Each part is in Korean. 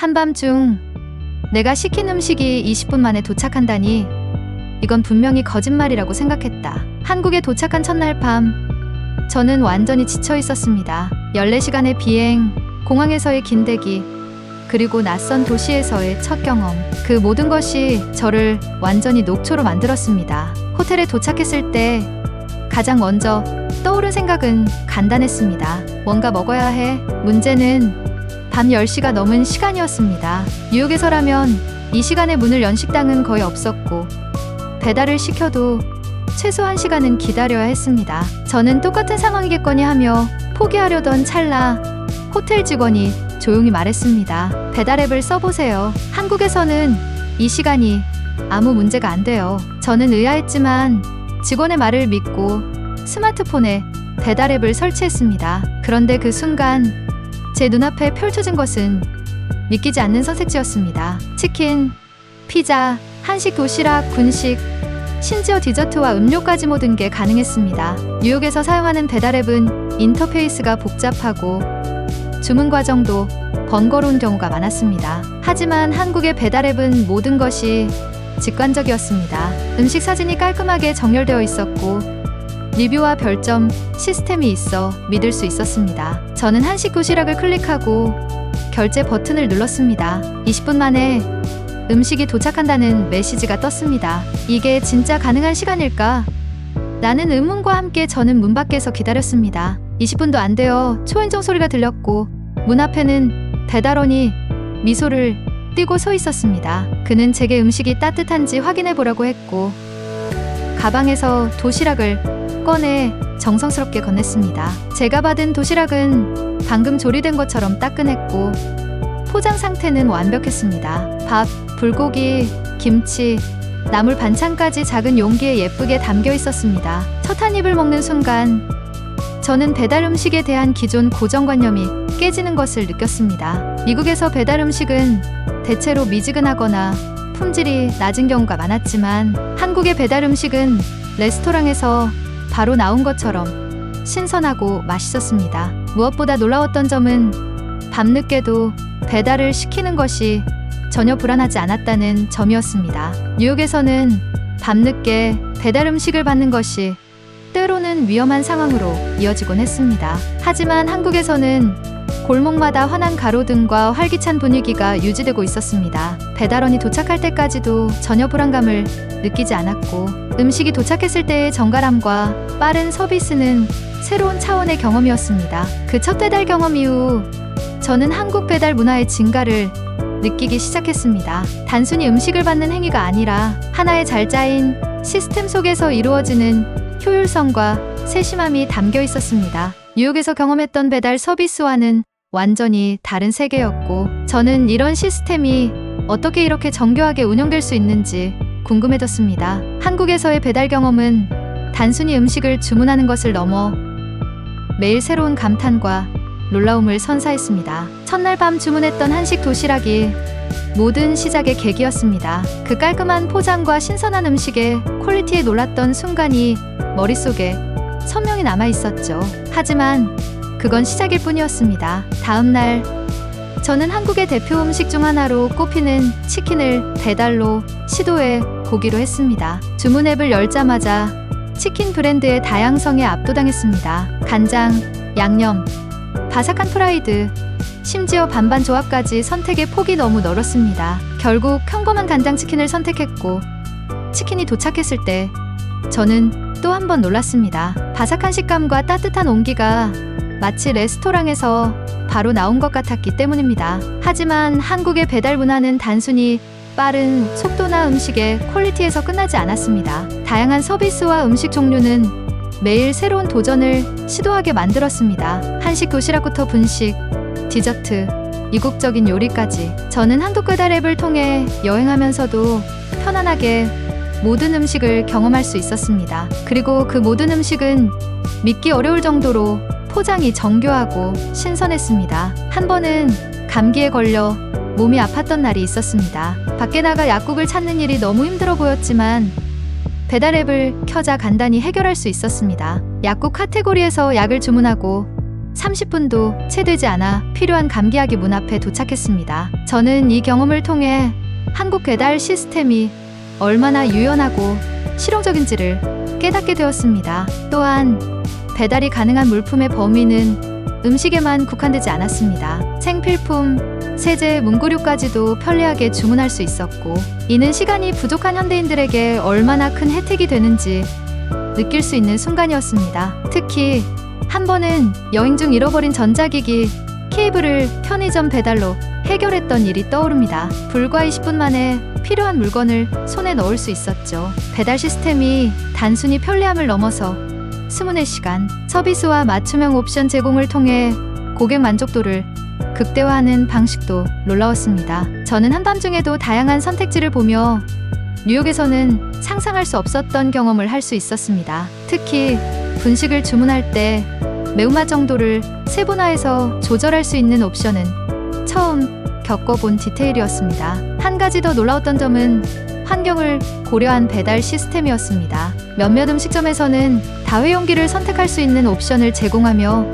한밤중 내가 시킨 음식이 20분 만에 도착한다니 이건 분명히 거짓말이라고 생각했다. 한국에 도착한 첫날 밤 저는 완전히 지쳐 있었습니다. 14시간의 비행, 공항에서의 긴 대기, 그리고 낯선 도시에서의 첫 경험. 그 모든 것이 저를 완전히 녹초로 만들었습니다. 호텔에 도착했을 때 가장 먼저 떠오른 생각은 간단했습니다. 뭔가 먹어야 해. 문제는 밤 10시가 넘은 시간이었습니다. 뉴욕에서라면 이 시간에 문을 연 식당은 거의 없었고 배달을 시켜도 최소 1시간은 기다려야 했습니다. 저는 똑같은 상황이겠거니 하며 포기하려던 찰나 호텔 직원이 조용히 말했습니다. 배달 앱을 써보세요. 한국에서는 이 시간이 아무 문제가 안 돼요. 저는 의아했지만 직원의 말을 믿고 스마트폰에 배달 앱을 설치했습니다. 그런데 그 순간 제 눈앞에 펼쳐진 것은 믿기지 않는 선택지였습니다. 치킨, 피자, 한식, 도시락, 분식, 심지어 디저트와 음료까지 모든 게 가능했습니다. 뉴욕에서 사용하는 배달 앱은 인터페이스가 복잡하고 주문 과정도 번거로운 경우가 많았습니다. 하지만 한국의 배달 앱은 모든 것이 직관적이었습니다. 음식 사진이 깔끔하게 정렬되어 있었고 리뷰와 별점 시스템이 있어 믿을 수 있었습니다. 저는 한식 도시락을 클릭하고 결제 버튼을 눌렀습니다. 20분 만에 음식이 도착한다는 메시지가 떴습니다. 이게 진짜 가능한 시간일까? 라는 의문과 함께 저는 문 밖에서 기다렸습니다. 20분도 안 되어 초인종 소리가 들렸고 문 앞에는 배달원이 미소를 띠고 서 있었습니다. 그는 제게 음식이 따뜻한지 확인해 보라고 했고 가방에서 도시락을 꺼내 정성스럽게 건넸습니다. 제가 받은 도시락은 방금 조리된 것처럼 따끈했고 포장 상태는 완벽했습니다. 밥, 불고기, 김치, 나물 반찬까지 작은 용기에 예쁘게 담겨 있었습니다. 첫 한 입을 먹는 순간 저는 배달 음식에 대한 기존 고정관념이 깨지는 것을 느꼈습니다. 미국에서 배달 음식은 대체로 미지근하거나 품질이 낮은 경우가 많았지만 한국의 배달 음식은 레스토랑에서 바로 나온 것처럼 신선하고 맛있었습니다. 무엇보다 놀라웠던 점은 밤늦게도 배달을 시키는 것이 전혀 불안하지 않았다는 점이었습니다. 뉴욕에서는 밤늦게 배달 음식을 받는 것이 때로는 위험한 상황으로 이어지곤 했습니다. 하지만 한국에서는 골목마다 환한 가로등과 활기찬 분위기가 유지되고 있었습니다. 배달원이 도착할 때까지도 전혀 불안감을 느끼지 않았고 음식이 도착했을 때의 정갈함과 빠른 서비스는 새로운 차원의 경험이었습니다. 그 첫 배달 경험 이후 저는 한국 배달 문화의 진가를 느끼기 시작했습니다. 단순히 음식을 받는 행위가 아니라 하나의 잘 짜인 시스템 속에서 이루어지는 효율성과 세심함이 담겨 있었습니다. 뉴욕에서 경험했던 배달 서비스와는 완전히 다른 세계였고 저는 이런 시스템이 어떻게 이렇게 정교하게 운영될 수 있는지 궁금해졌습니다. 한국에서의 배달 경험은 단순히 음식을 주문하는 것을 넘어 매일 새로운 감탄과 놀라움을 선사했습니다. 첫날 밤 주문했던 한식 도시락이 모든 시작의 계기였습니다. 그 깔끔한 포장과 신선한 음식의 퀄리티에 놀랐던 순간이 머릿속에 선명히 남아있었죠. 하지만 그건 시작일 뿐이었습니다. 다음 날 저는 한국의 대표 음식 중 하나로 꼽히는 치킨을 배달로 시도해 보기로 했습니다. 주문 앱을 열자마자 치킨 브랜드의 다양성에 압도당했습니다. 간장, 양념, 바삭한 프라이드, 심지어 반반 조합까지 선택의 폭이 너무 넓었습니다. 결국 평범한 간장치킨을 선택했고 치킨이 도착했을 때 저는 또 한 번 놀랐습니다. 바삭한 식감과 따뜻한 온기가 마치 레스토랑에서 바로 나온 것 같았기 때문입니다. 하지만 한국의 배달 문화는 단순히 빠른 속도나 음식의 퀄리티에서 끝나지 않았습니다. 다양한 서비스와 음식 종류는 매일 새로운 도전을 시도하게 만들었습니다. 한식 도시락부터 분식, 디저트, 이국적인 요리까지. 저는 한국 배달 앱을 통해 여행하면서도 편안하게 모든 음식을 경험할 수 있었습니다. 그리고 그 모든 음식은 믿기 어려울 정도로 포장이 정교하고 신선했습니다. 한 번은 감기에 걸려 몸이 아팠던 날이 있었습니다. 밖에 나가 약국을 찾는 일이 너무 힘들어 보였지만 배달 앱을 켜자 간단히 해결할 수 있었습니다. 약국 카테고리에서 약을 주문하고 30분도 채 되지 않아 필요한 감기약이 문 앞에 도착했습니다. 저는 이 경험을 통해 한국 배달 시스템이 얼마나 유연하고 실용적인지를 깨닫게 되었습니다. 또한 배달이 가능한 물품의 범위는 음식에만 국한되지 않았습니다. 생필품, 세제, 문구류까지도 편리하게 주문할 수 있었고, 이는 시간이 부족한 현대인들에게 얼마나 큰 혜택이 되는지 느낄 수 있는 순간이었습니다. 특히 한 번은 여행 중 잃어버린 전자기기 케이블을 편의점 배달로 해결했던 일이 떠오릅니다. 불과 20분 만에 필요한 물건을 손에 넣을 수 있었죠. 배달 시스템이 단순히 편리함을 넘어서 스문의 시간, 서비스와 맞춤형 옵션 제공을 통해 고객 만족도를 극대화하는 방식도 놀라웠습니다. 저는 한밤중에도 다양한 선택지를 보며 뉴욕에서는 상상할 수 없었던 경험을 할 수 있었습니다. 특히 분식을 주문할 때 매운맛 정도를 세분화해서 조절할 수 있는 옵션은 처음 겪어본 디테일이었습니다. 한 가지 더 놀라웠던 점은 환경을 고려한 배달 시스템이었습니다. 몇몇 음식점에서는 다회용기를 선택할 수 있는 옵션을 제공하며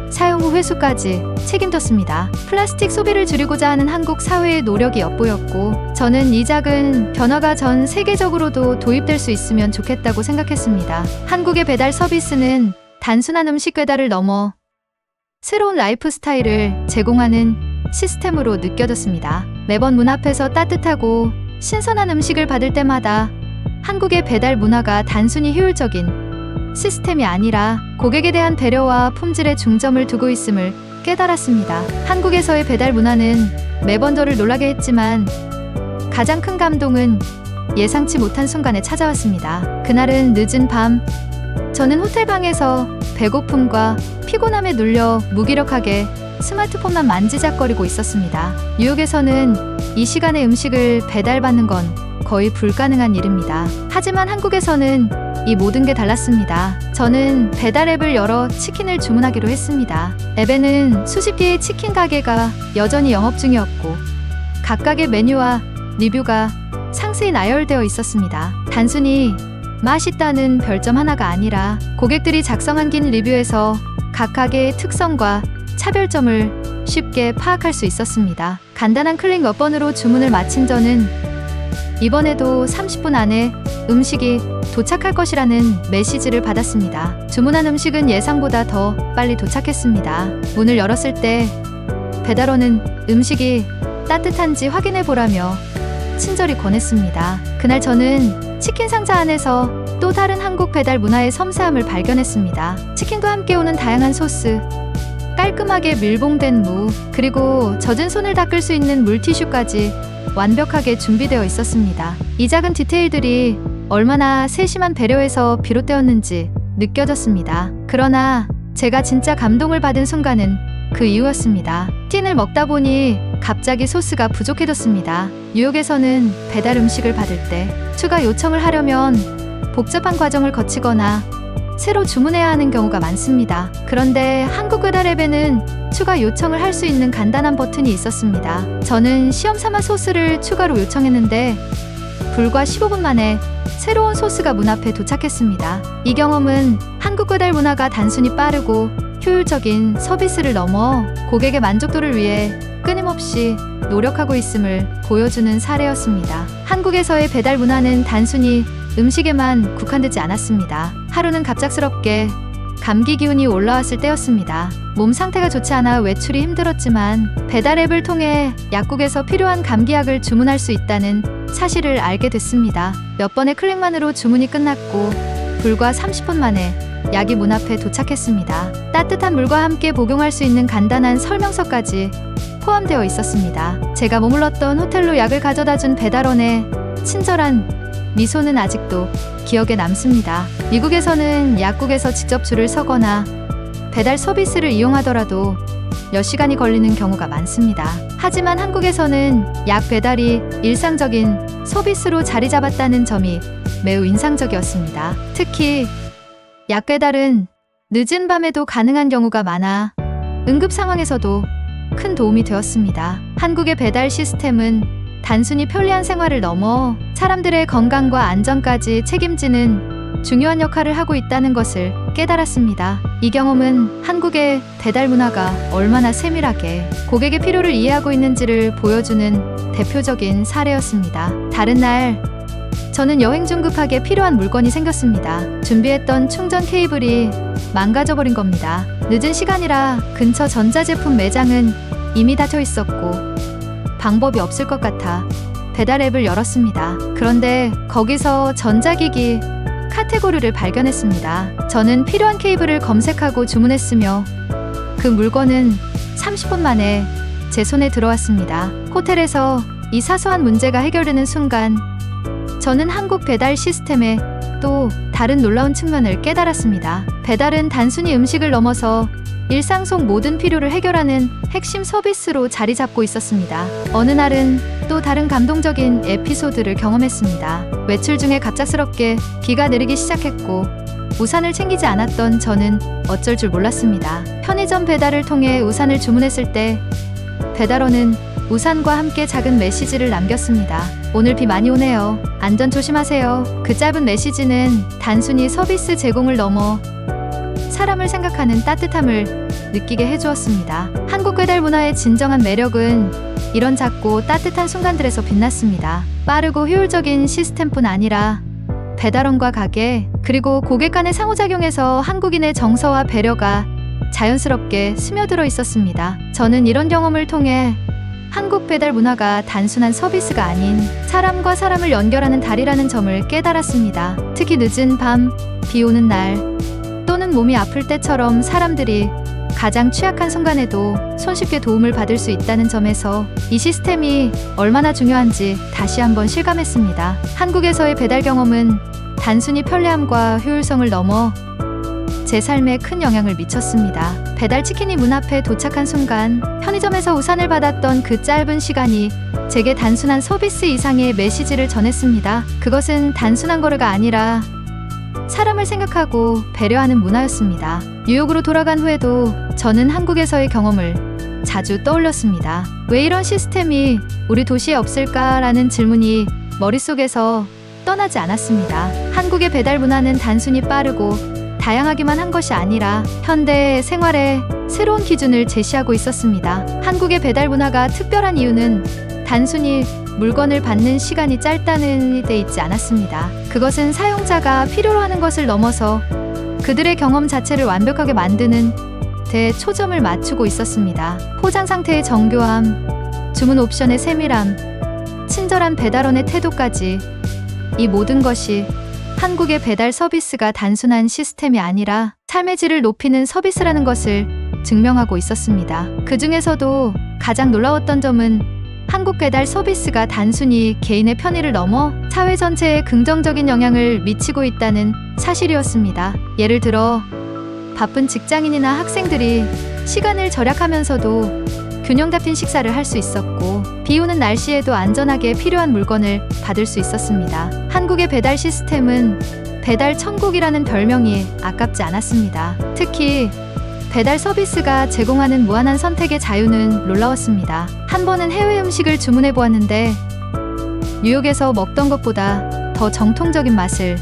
사용 후 회수까지 책임졌습니다. 플라스틱 소비를 줄이고자 하는 한국 사회의 노력이 엿보였고, 저는 이 작은 변화가 전 세계적으로도 도입될 수 있으면 좋겠다고 생각했습니다. 한국의 배달 서비스는 단순한 음식 배달을 넘어 새로운 라이프 스타일을 제공하는 시스템으로 느껴졌습니다. 매번 문 앞에서 따뜻하고 신선한 음식을 받을 때마다 한국의 배달 문화가 단순히 효율적인 시스템이 아니라 고객에 대한 배려와 품질에 중점을 두고 있음을 깨달았습니다. 한국에서의 배달 문화는 매번 저를 놀라게 했지만 가장 큰 감동은 예상치 못한 순간에 찾아왔습니다. 그날은 늦은 밤, 저는 호텔방에서 배고픔과 피곤함에 눌려 무기력하게 스마트폰만 만지작거리고 있었습니다. 뉴욕에서는 이 시간에 음식을 배달받는 건 거의 불가능한 일입니다. 하지만 한국에서는 이 모든 게 달랐습니다. 저는 배달 앱을 열어 치킨을 주문하기로 했습니다. 앱에는 수십 개의 치킨 가게가 여전히 영업 중이었고, 각각의 메뉴와 리뷰가 상세히 나열되어 있었습니다. 단순히 맛있다는 별점 하나가 아니라 고객들이 작성한 긴 리뷰에서 각 가게의 특성과 차별점을 쉽게 파악할 수 있었습니다. 간단한 클릭 몇 번으로 주문을 마친 저는 이번에도 30분 안에 음식이 도착할 것이라는 메시지를 받았습니다. 주문한 음식은 예상보다 더 빨리 도착했습니다. 문을 열었을 때 배달원은 음식이 따뜻한지 확인해 보라며 친절히 권했습니다. 그날 저는 치킨 상자 안에서 또 다른 한국 배달 문화의 섬세함을 발견했습니다. 치킨과 함께 오는 다양한 소스, 깔끔하게 밀봉된 무, 그리고 젖은 손을 닦을 수 있는 물티슈까지 완벽하게 준비되어 있었습니다. 이 작은 디테일들이 얼마나 세심한 배려에서 비롯되었는지 느껴졌습니다. 그러나 제가 진짜 감동을 받은 순간은 그 이후였습니다. 틴을 먹다 보니 갑자기 소스가 부족해졌습니다. 뉴욕에서는 배달 음식을 받을 때 추가 요청을 하려면 복잡한 과정을 거치거나 새로 주문해야 하는 경우가 많습니다. 그런데 한국 배달 앱에는 추가 요청을 할 수 있는 간단한 버튼이 있었습니다. 저는 시험삼아 소스를 추가로 요청했는데 불과 15분 만에 새로운 소스가 문 앞에 도착했습니다. 이 경험은 한국 배달 문화가 단순히 빠르고 효율적인 서비스를 넘어 고객의 만족도를 위해 끊임없이 노력하고 있음을 보여주는 사례였습니다. 한국에서의 배달 문화는 단순히 음식에만 국한되지 않았습니다. 하루는 갑작스럽게 감기 기운이 올라왔을 때였습니다. 몸 상태가 좋지 않아 외출이 힘들었지만 배달 앱을 통해 약국에서 필요한 감기약을 주문할 수 있다는 사실을 알게 됐습니다. 몇 번의 클릭만으로 주문이 끝났고 불과 30분 만에 약이 문 앞에 도착했습니다. 따뜻한 물과 함께 복용할 수 있는 간단한 설명서까지 포함되어 있었습니다. 제가 머물렀던 호텔로 약을 가져다준 배달원의 친절한 미소는 아직도 기억에 남습니다. 미국에서는 약국에서 직접 줄을 서거나 배달 서비스를 이용하더라도 몇 시간이 걸리는 경우가 많습니다. 하지만 한국에서는 약 배달이 일상적인 서비스로 자리 잡았다는 점이 매우 인상적이었습니다. 특히 약 배달은 늦은 밤에도 가능한 경우가 많아 응급 상황에서도 큰 도움이 되었습니다. 한국의 배달 시스템은 단순히 편리한 생활을 넘어 사람들의 건강과 안전까지 책임지는 중요한 역할을 하고 있다는 것을 깨달았습니다. 이 경험은 한국의 배달 문화가 얼마나 세밀하게 고객의 필요를 이해하고 있는지를 보여주는 대표적인 사례였습니다. 다른 날, 저는 여행 중 급하게 필요한 물건이 생겼습니다. 준비했던 충전 케이블이 망가져버린 겁니다. 늦은 시간이라 근처 전자제품 매장은 이미 닫혀 있었고 방법이 없을 것 같아 배달 앱을 열었습니다. 그런데 거기서 전자기기 카테고리를 발견했습니다. 저는 필요한 케이블을 검색하고 주문했으며 그 물건은 30분 만에 제 손에 들어왔습니다. 호텔에서 이 사소한 문제가 해결되는 순간 저는 한국 배달 시스템의 또 다른 놀라운 측면을 깨달았습니다. 배달은 단순히 음식을 넘어서 일상 속 모든 필요를 해결하는 핵심 서비스로 자리 잡고 있었습니다. 어느 날은 또 다른 감동적인 에피소드를 경험했습니다. 외출 중에 갑작스럽게 비가 내리기 시작했고 우산을 챙기지 않았던 저는 어쩔 줄 몰랐습니다. 편의점 배달을 통해 우산을 주문했을 때 배달원은 우산과 함께 작은 메시지를 남겼습니다. 오늘 비 많이 오네요. 안전 조심하세요. 그 짧은 메시지는 단순히 서비스 제공을 넘어 사람을 생각하는 따뜻함을 느끼게 해주었습니다. 한국 배달 문화의 진정한 매력은 이런 작고 따뜻한 순간들에서 빛났습니다. 빠르고 효율적인 시스템뿐 아니라 배달원과 가게, 그리고 고객 간의 상호작용에서 한국인의 정서와 배려가 자연스럽게 스며들어 있었습니다. 저는 이런 경험을 통해 한국 배달 문화가 단순한 서비스가 아닌 사람과 사람을 연결하는 다리라는 점을 깨달았습니다. 특히 늦은 밤, 비 오는 날, 또는 몸이 아플 때처럼 사람들이 가장 취약한 순간에도 손쉽게 도움을 받을 수 있다는 점에서 이 시스템이 얼마나 중요한지 다시 한번 실감했습니다. 한국에서의 배달 경험은 단순히 편리함과 효율성을 넘어 제 삶에 큰 영향을 미쳤습니다. 배달 치킨이 문 앞에 도착한 순간 편의점에서 우산을 받았던 그 짧은 시간이 제게 단순한 서비스 이상의 메시지를 전했습니다. 그것은 단순한 거래가 아니라 사람을 생각하고 배려하는 문화였습니다. 뉴욕으로 돌아간 후에도 저는 한국에서의 경험을 자주 떠올렸습니다. 왜 이런 시스템이 우리 도시에 없을까라는 질문이 머릿속에서 떠나지 않았습니다. 한국의 배달 문화는 단순히 빠르고 다양하기만 한 것이 아니라 현대 생활의 새로운 기준을 제시하고 있었습니다. 한국의 배달 문화가 특별한 이유는 단순히 물건을 받는 시간이 짧다는 데 있지 않았습니다. 그것은 사용자가 필요로 하는 것을 넘어서 그들의 경험 자체를 완벽하게 만드는 데 초점을 맞추고 있었습니다. 포장 상태의 정교함, 주문 옵션의 세밀함, 친절한 배달원의 태도까지 이 모든 것이 한국의 배달 서비스가 단순한 시스템이 아니라 삶의 질을 높이는 서비스라는 것을 증명하고 있었습니다. 그 중에서도 가장 놀라웠던 점은 한국 배달 서비스가 단순히 개인의 편의를 넘어 사회 전체에 긍정적인 영향을 미치고 있다는 사실이었습니다. 예를 들어 바쁜 직장인이나 학생들이 시간을 절약하면서도 균형 잡힌 식사를 할 수 있었고 비 오는 날씨에도 안전하게 필요한 물건을 받을 수 있었습니다. 한국의 배달 시스템은 배달 천국이라는 별명이 아깝지 않았습니다. 특히 배달 서비스가 제공하는 무한한 선택의 자유는 놀라웠습니다. 한 번은 해외 음식을 주문해 보았는데 뉴욕에서 먹던 것보다 더 정통적인 맛을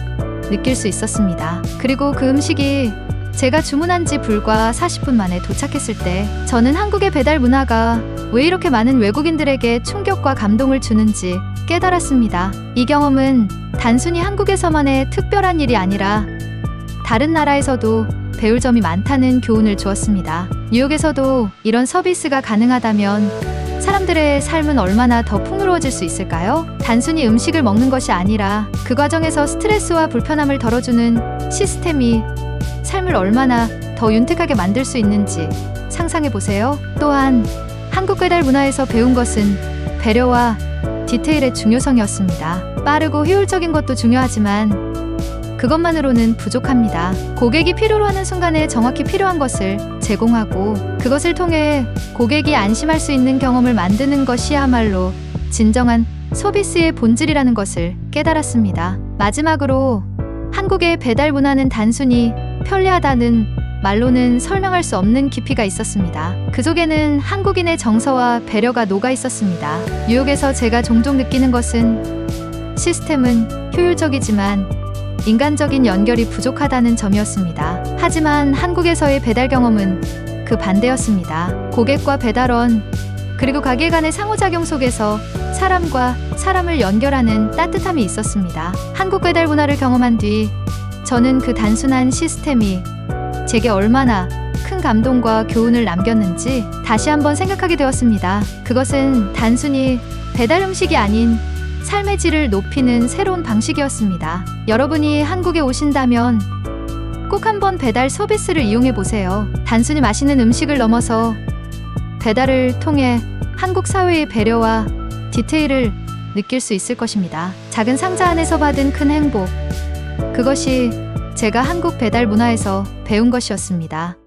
느낄 수 있었습니다. 그리고 그 음식이 제가 주문한 지 불과 40분 만에 도착했을 때 저는 한국의 배달 문화가 왜 이렇게 많은 외국인들에게 충격과 감동을 주는지 깨달았습니다. 이 경험은 단순히 한국에서만의 특별한 일이 아니라 다른 나라에서도 배울 점이 많다는 교훈을 주었습니다. 뉴욕에서도 이런 서비스가 가능하다면 사람들의 삶은 얼마나 더 풍요로워질 수 있을까요? 단순히 음식을 먹는 것이 아니라 그 과정에서 스트레스와 불편함을 덜어주는 시스템이 삶을 얼마나 더 윤택하게 만들 수 있는지 상상해보세요. 또한 한국 배달 문화에서 배운 것은 배려와 디테일의 중요성이었습니다. 빠르고 효율적인 것도 중요하지만 그것만으로는 부족합니다. 고객이 필요로 하는 순간에 정확히 필요한 것을 제공하고 그것을 통해 고객이 안심할 수 있는 경험을 만드는 것이야말로 진정한 서비스의 본질이라는 것을 깨달았습니다. 마지막으로 한국의 배달 문화는 단순히 편리하다는 말로는 설명할 수 없는 깊이가 있었습니다. 그 속에는 한국인의 정서와 배려가 녹아 있었습니다. 뉴욕에서 제가 종종 느끼는 것은 시스템은 효율적이지만 인간적인 연결이 부족하다는 점이었습니다. 하지만 한국에서의 배달 경험은 그 반대였습니다. 고객과 배달원, 그리고 가게 간의 상호작용 속에서 사람과 사람을 연결하는 따뜻함이 있었습니다. 한국 배달 문화를 경험한 뒤 저는 그 단순한 시스템이 제게 얼마나 큰 감동과 교훈을 남겼는지 다시 한번 생각하게 되었습니다. 그것은 단순히 배달 음식이 아닌 삶의 질을 높이는 새로운 방식이었습니다. 여러분이 한국에 오신다면 꼭 한번 배달 서비스를 이용해 보세요. 단순히 맛있는 음식을 넘어서 배달을 통해 한국 사회의 배려와 디테일을 느낄 수 있을 것입니다. 작은 상자 안에서 받은 큰 행복, 그것이 제가 한국 배달 문화에서 배운 것이었습니다.